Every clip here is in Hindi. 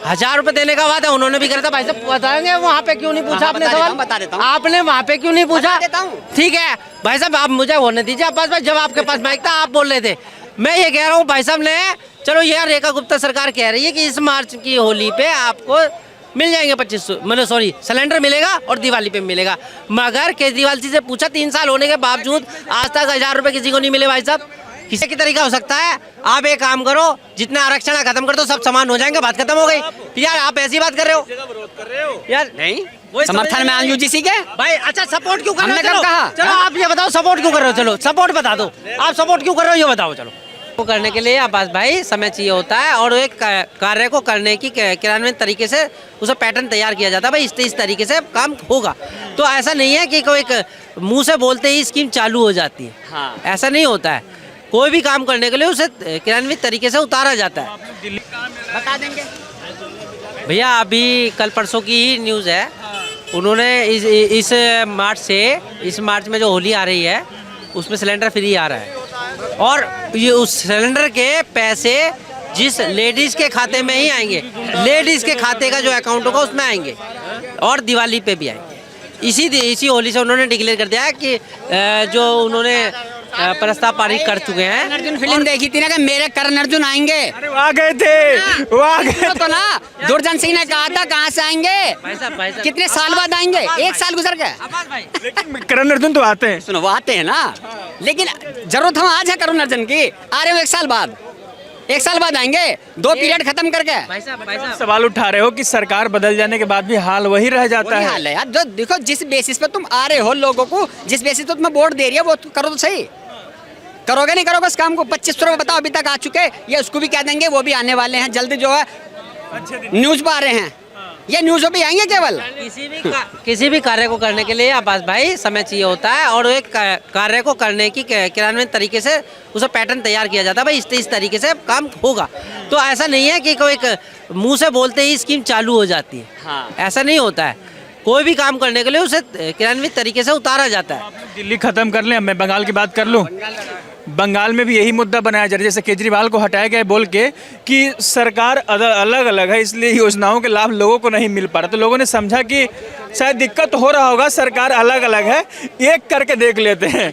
1000 रुपए देने का वादा उन्होंने भी करा था। भाई साहब बताएंगे वहाँ पे क्यों नहीं पूछा आपने सवाल? बता देता हूँ। आपने वहाँ पे क्यों नहीं पूछा? देता हूँ। ठीक है भाई साहब, आप मुझे होने दीजिए अब्बास भाई, जब आपके पास माइक था आप बोल रहे थे। मैं ये कह रहा हूँ भाई साहब ने, चलो यार रेखा गुप्ता सरकार कह रही है कि इस मार्च की होली पे आपको मिल जाएंगे 2500, मतलब सॉरी सिलेंडर मिलेगा और दिवाली पे मिलेगा। मगर केजरीवाल जी से पूछा 3 साल होने के बावजूद आज तक 1000 रुपए किसी को नहीं मिले। भाई साहब किसी की तरीका हो सकता है? आप एक काम करो, जितने आरक्षण खत्म कर दो, सब समान हो जाएंगे, बात खत्म हो गई। यार आप ऐसी बात कर रहे हो यार। नहीं समर्थन में यूजीसी के भाई अच्छा सपोर्ट क्यों कर रहे हो? हमने कब कहा? चलो आप ये बताओ सपोर्ट क्यों कर रहे हो? चलो सपोर्ट बता दो, आप सपोर्ट क्यों कर रहे हो ये बताओ। चलो वो करने के लिए अब्बास भाई समय चाहिए होता है और एक कार्य को करने की क्रियान्वित तरीके से उसे पैटर्न तैयार किया जाता है। भाई इस तरीके से काम होगा, तो ऐसा नहीं है कि कोई मुंह से बोलते ही स्कीम चालू हो जाती है। हाँ। ऐसा नहीं होता है। कोई भी काम करने के लिए उसे क्रियान्वित तरीके से उतारा जाता है। बता देंगे भैया अभी कल परसों की ही न्यूज़ है, उन्होंने इस मार्च में जो होली आ रही है उसमें सिलेंडर फ्री आ रहा है और ये उस सिलेंडर के पैसे जिस लेडीज़ के खाते में ही आएंगे, लेडीज़ के खाते का जो अकाउंट होगा उसमें आएंगे और दिवाली पे भी आएंगे। इसी होली से उन्होंने डिक्लेयर कर दिया है कि जो उन्होंने प्रस्ताव पारित कर चुके हैं। अर्जुन फिल्म देखी थी ना कि मेरे करण अर्जुन आएंगे, अरे वहाँ गए थे, वहाँ गए तो ना दुर्जन सिंह ने कहा था कहाँ से आएंगे, भाई साहब कितने साल बाद आएंगे, 1 साल गुजर गया। लेकिन करण अर्जुन तो आते हैं। सुनो वो आते हैं ना, लेकिन जरूरत हम आज है करण अर्जुन की, आ रहे हो 1 साल बाद आएंगे, 2 पीरियड खत्म करके। भाई साहब सवाल उठा रहे हो कि सरकार बदल जाने के बाद भी हाल वही रह जाता वही है। हाल है यार। जो देखो जिस बेसिस पे तुम आ रहे हो लोगों को, जिस बेसिस पे तुम्हें वोट दे रही है वो करो तो सही। करोगे नहीं करोगे इस काम को? 2500 रुपये बताओ अभी तक आ चुके, ये उसको भी कह देंगे, वो भी आने वाले हैं जल्दी, जो है न्यूज पे आ रहे हैं, ये न्यूज भी आएंगे केवल। किसी भी कार्य को करने के लिए अब्बास भाई समय चाहिए होता है और एक कार्य को करने की क्रियान्वित तरीके से उसे पैटर्न तैयार किया जाता है। भाई इस तरीके से काम होगा, तो ऐसा नहीं है कि कोई मुंह से बोलते ही स्कीम चालू हो जाती है। हाँ। ऐसा नहीं होता है। कोई भी काम करने के लिए उसे क्रियान्वित तरीके से उतारा जाता है। दिल्ली खत्म कर लें, मैं बंगाल की बात कर लूं। बंगाल में भी यही मुद्दा बनाया जा रहा है, जैसे केजरीवाल को हटाया गया बोल के कि सरकार अलग अलग है इसलिए योजनाओं के लाभ लोगों को नहीं मिल पा रहा, तो लोगों ने समझा कि शायद दिक्कत हो रहा होगा, सरकार अलग अलग है, एक करके देख लेते हैं।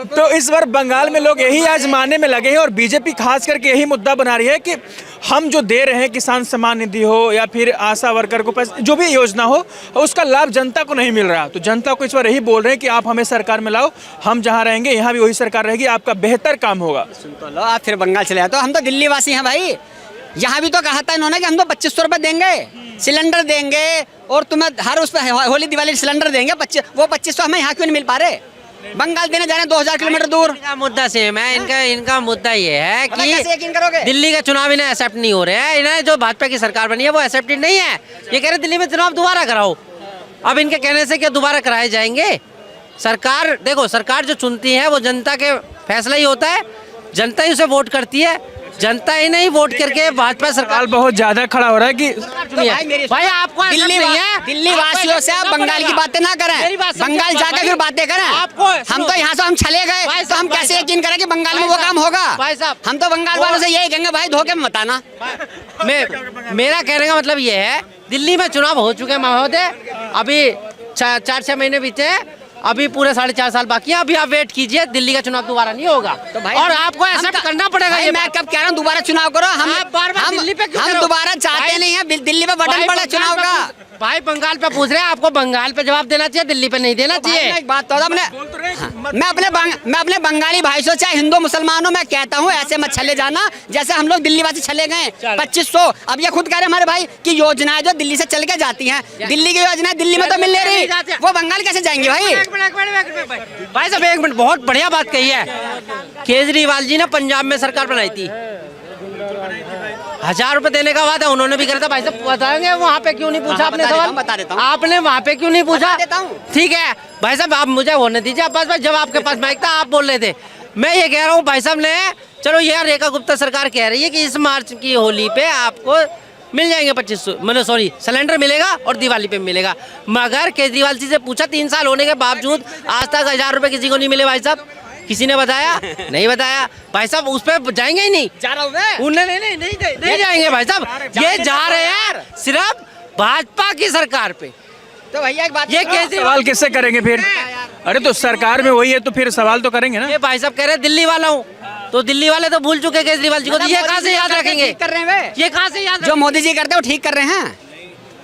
तो इस बार बंगाल में लोग यही आजमाने में लगे हैं और बीजेपी खास करके यही मुद्दा बना रही है कि हम जो दे रहे हैं, किसान सम्मान निधि हो या फिर आशा वर्कर को पैसे, जो भी योजना हो, उसका लाभ जनता को नहीं मिल रहा। तो जनता को इस बार यही बोल रहे हैं कि आप हमें सरकार में लाओ, हम जहाँ रहेंगे यहाँ भी वही सरकार रहेगी, आपका बेहतर काम होगा। सुन तो लो, आप फिर बंगाल चले जाते हो। हम तो दिल्ली वासी हैं भाई, यहाँ भी तो कहा था इन्होंने कि हम तो 2500 रुपये देंगे, सिलेंडर देंगे और तुम्हें हर उस पर होली दिवाली सिलेंडर देंगे। वो 2500 हमें यहाँ क्यों नहीं मिल पा रहे? बंगाल देने जा रहे हैं 2000 किलोमीटर दूर। इनका मुद्दा सेम है, इनका मुद्दा ये है कि कैसे यकीन करोगे? दिल्ली का चुनाव इन्हें एक्सेप्ट नहीं हो रहे हैं। इन्हें जो भाजपा की सरकार बनी है वो एक्सेप्टेड नहीं है। ये कह रहे दिल्ली में चुनाव दोबारा कराओ। अब इनके कहने से क्या दोबारा कराए जाएंगे? सरकार देखो, सरकार जो चुनती है वो जनता के फैसला ही होता है, जनता ही उसे वोट करती है, जनता ही नहीं वोट करके भाजपा सरकार बहुत ज्यादा खड़ा हो रहा है कि भाई आपको दिल्ली वासियों से आप बंगाल की बातें ना करें, बंगाल जाकर फिर बातें करें। हम तो यहाँ से हम चले गए तो हम कैसे यकीन करें कि बंगाल में वो काम होगा? भाई साहब हम तो बंगाल वालों से यही कहेंगे भाई धोखे में बताना। मेरा कहने का मतलब ये है, दिल्ली में चुनाव हो चुके हैं महोदय, अभी 4-6 महीने बीते, अभी पूरे 4.5 साल बाकी है। अभी आप वेट कीजिए, दिल्ली का चुनाव दोबारा नहीं होगा। तो भाई और आपको ऐसा करना पड़ेगा। ये मैं कब कह रहा हूँ दोबारा चुनाव करो? हम दिल्ली पे क्यों हम दोबारा चाहते नहीं है, दिल्ली पे बटन पड़ा चुनाव का। भाई बंगाल पे पूछ रहे हैं, आपको बंगाल पे जवाब देना चाहिए, दिल्ली पे नहीं देना चाहिए। एक बात तो मैं अपने बंगाली भाई से, चाहे हिंदू मुसलमान हो, मैं कहता हूँ ऐसे मत चले जाना जैसे हम लोग दिल्ली वासी चले गए 2500। अब ये खुद कह रहे हमारे भाई की योजनाएं जो दिल्ली से चल के जाती हैं, दिल्ली की योजनाएं दिल्ली में तो मिल नहीं रही, वो बंगाल कैसे जाएंगे भाई? भाई साहब एक मिनट, बहुत बढ़िया बात कही है। केजरीवाल जी ने पंजाब में सरकार बनाई थी, 1000 रुपए देने का वादा उन्होंने भी करा था। भाई साहब बताएंगे वहाँ पे क्यों नहीं पूछा आपने सवाल? बता देता हूँ। आपने वहाँ पे क्यों नहीं पूछा? देता हूँ। ठीक है भाई साहब, आप मुझे होने दीजिए अब्बास भाई, जब आपके पास माइक था आप बोल रहे थे। मैं ये कह रहा हूँ भाई साहब ने, चलो यार रेखा गुप्ता सरकार कह रही है कि इस मार्च की होली पे आपको मिल जाएंगे 2500, मतलब सॉरी सिलेंडर मिलेगा और दिवाली पे मिलेगा। मगर केजरीवाल जी से पूछा 3 साल होने के बावजूद आज तक 1000 रुपए किसी को नहीं मिले। भाई साहब किसी ने बताया? नहीं बताया भाई साहब, उस पर जाएंगे ही नहीं। जा रहा हूँ मैं। उन्हें नहीं जाएंगे भाई साहब, ये जा रहे हैं सिर्फ भाजपा की सरकार पे। तो भैया एक बात ये सुनो। केजरीवाल सवाल किससे करेंगे फिर? अरे तो सरकार में वही है तो फिर सवाल तो करेंगे ना। ये भाई साहब कह रहे हैं दिल्ली वाला हूँ, तो दिल्ली वाले तो भूल चुके केजरीवाल जी को, तो ये कहाँ से याद रखेंगे? ठीक कर रहे हैं वे। ये कहाँ से याद जो मोदी जी करते हैं वो ठीक कर रहे हैं।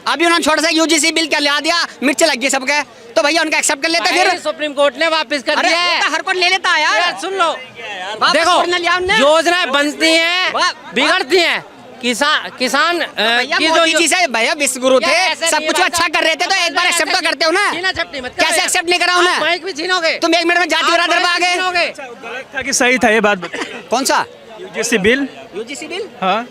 अभी उन्होंने छोटा सा यूजीसी बिल क्या ला दिया, मिर्च लग गई सबके, तो भैया उनका एक्सेप्ट कर लेते रखेंगे? फिर। सुप्रीम कोर्ट ने वापस कर अरे दिया वो है। तो हर कोई ले लेता है यार यार। सुन लो, वापस देखो करने लिया हमने। योजनाएं बनती हैं, बिगड़ती हैं। किसान भैया की मोदी जी से भैया विश्वगुरु थे, यार, ऐसा सब नहीं कुछ है, अच्छा कर रहे थे, तो एक बार एक्सेप्ट तो करते हो ना। छीना झपटी मत करो कैसे यार। एक्सेप्ट नहीं करा आप उन्हें? माइक भी छीनोगे, तुम 1 मिनट में जाति बरादर पे आ गए। छीनोगे। गलत था कि सही था ये बात बताइए। कौन सा यूजीसी बिल? यूजीसी बिल हाँ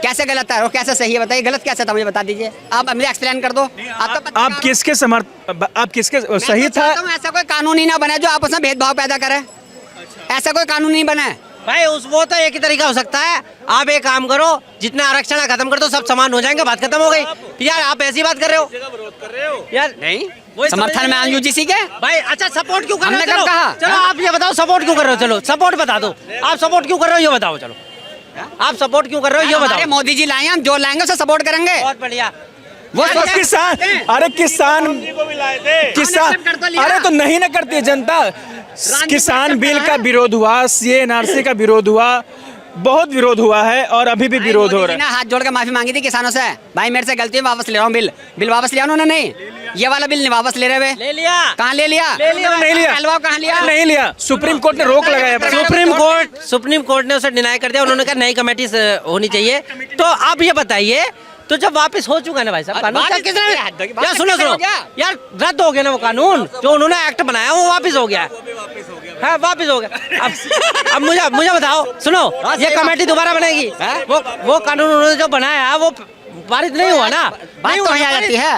कैसे गलत है और कैसे सही है, बताइए। गलत कैसे था मुझे बता दीजिए, आप मुझे एक्सप्लेन कर दो। आप किसके आप किसके सही था? ऐसा कोई कानून ही ना बने जो आपस में भेदभाव पैदा करे, ऐसा कोई कानून नहीं बना है। भाई वो तो एक ही तरीका हो सकता है, आप एक काम करो, जितने आरक्षण है खत्म कर दो, सब समान हो जाएंगे, बात खत्म हो गई। यार आप ऐसी बात कर रहे हो यार? नहीं वही समर्थन में यूजीसी के भाई। अच्छा सपोर्ट क्यों कर रहे हो? हमने कब चलो, कहा? चलो आप ये बताओ सपोर्ट क्यों कर रहे हो? चलो सपोर्ट बता दो, आप सपोर्ट क्यों कर रहे हो ये बताओ। चलो आप सपोर्ट क्यों कर रहे हो ये हमारे बताओ। मोदी जी लाए हैं, हम जो लाएंगे उसे सपोर्ट करेंगे। बहुत बढ़िया। वो तो किसान, अरे किसान अरे तो नहीं ना करती है जनता। किसान बिल का विरोध हुआ, CA/NRC का विरोध हुआ, बहुत विरोध हुआ है और अभी भी विरोध हो रहा है। हाथ जोड़ के माफी मांगी थी किसानों से, भाई मेरे से गलती है, वापस ले रहा हूँ बिल वापस लिया उन्होंने। नहीं ये वाला बिल नहीं वापस ले रहे वे। ले लिया। कहाँ ले लिया? नहीं लिया। हलवा कहाँ लिया? नहीं लिया, सुप्रीम कोर्ट ने रोक लगाया। सुप्रीम कोर्ट ने उसे डिनाई कर दिया। उन्होंने कहा नई कमेटी होनी चाहिए। तो आप ये बताइए, तो जब वापस हो चुका ना भाई साहब कानून, वापस किसने कैसे हद होगी? यार वापस सुनो कैसे सुनो हो गया? यार रद्द हो गया ना वो कानून, जो उन्होंने एक्ट बनाया वो वापस हो गया। हाँ वापस हो गया। अब मुझे बताओ, सुनो ये कमेटी दोबारा बनेगी? वो कानून उन्होंने जो बनाया वो पारित नहीं हुआ ना, बात तो वहीं आ जाती है।